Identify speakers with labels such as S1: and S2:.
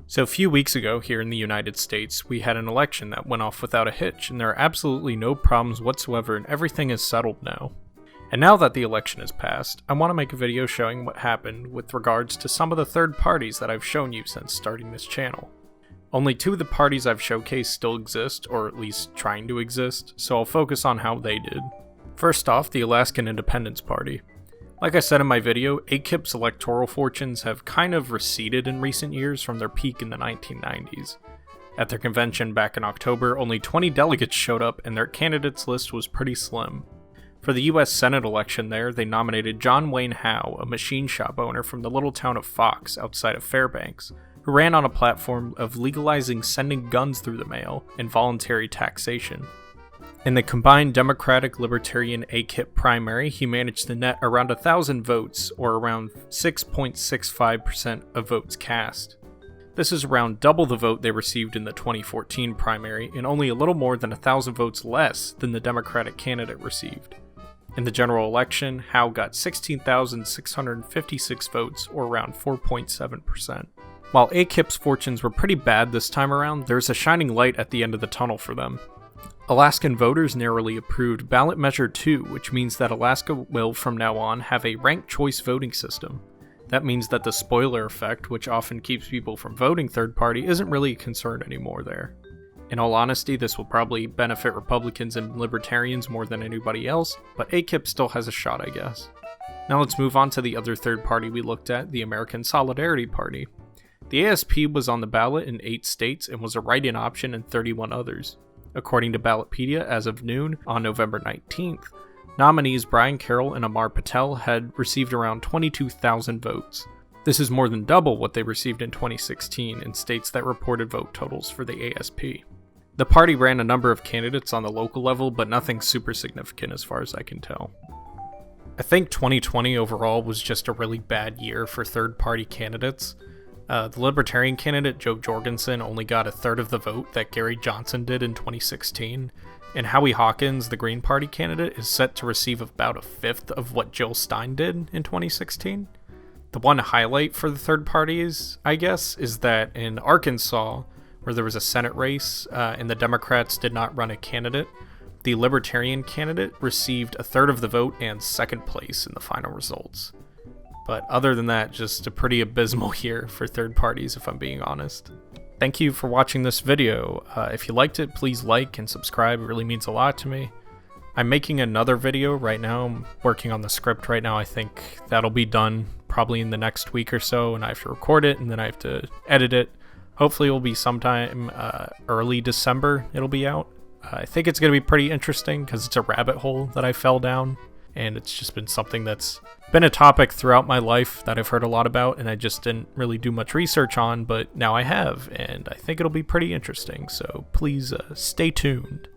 S1: So a few weeks ago here in the United States, we had an election that went off without a hitch, and there are absolutely no problems whatsoever, and everything is settled now. And now that the election has passed, I want to make a video showing what happened with regards to some of the third parties that I've shown you since starting this channel. Only two of the parties I've showcased still exist, or at least trying to exist, so I'll focus on how they did. First off, the Alaskan Independence Party. Like I said in my video, AKIP's electoral fortunes have kind of receded in recent years from their peak in the 1990s. At their convention back in October, only 20 delegates showed up and their candidates list was pretty slim. For the US Senate election there, they nominated John Wayne Howe, a machine shop owner from the little town of Fox outside of Fairbanks, who ran on a platform of legalizing sending guns through the mail and voluntary taxation. In the combined Democratic-Libertarian AKIP primary, he managed to net around 1,000 votes, or around 6.65% of votes cast. This is around double the vote they received in the 2014 primary, and only a little more than 1,000 votes less than the Democratic candidate received. In the general election, Howe got 16,656 votes, or around 4.7%. While AKIP's fortunes were pretty bad this time around, there's a shining light at the end of the tunnel for them. Alaskan voters narrowly approved Ballot Measure 2, which means that Alaska will from now on have a ranked choice voting system. That means that the spoiler effect, which often keeps people from voting third party, isn't really a concern anymore there. In all honesty, this will probably benefit Republicans and Libertarians more than anybody else, but AKIP still has a shot, I guess. Now let's move on to the other third party we looked at, the American Solidarity Party. The ASP was on the ballot in 8 states and was a write-in option in 31 others. According to Ballotpedia, as of noon on November 19th, nominees Brian Carroll and Amar Patel had received around 22,000 votes. This is more than double what they received in 2016 in states that reported vote totals for the ASP. The party ran a number of candidates on the local level, but nothing super significant as far as I can tell. I think 2020 overall was just a really bad year for third-party candidates. The Libertarian candidate, Joe Jorgensen, only got a third of the vote that Gary Johnson did in 2016, and Howie Hawkins, the Green Party candidate, is set to receive about a fifth of what Jill Stein did in 2016. The one highlight for the third parties, I guess, is that in Arkansas, where there was a Senate race and the Democrats did not run a candidate, the Libertarian candidate received a third of the vote and second place in the final results. But other than that, just a pretty abysmal year for third parties, if I'm being honest. Thank you for watching this video. If you liked it, please like and subscribe. It really means a lot to me. I'm making another video right now. I'm working on the script right now. I think that'll be done probably in the next week or so, and I have to record it, and then I have to edit it. Hopefully it will be sometime early December it'll be out. I think it's going to be pretty interesting because it's a rabbit hole that I fell down. And it's just been something that's been a topic throughout my life that I've heard a lot about, and I just didn't really do much research on, but now I have, and I think it'll be pretty interesting, so please stay tuned.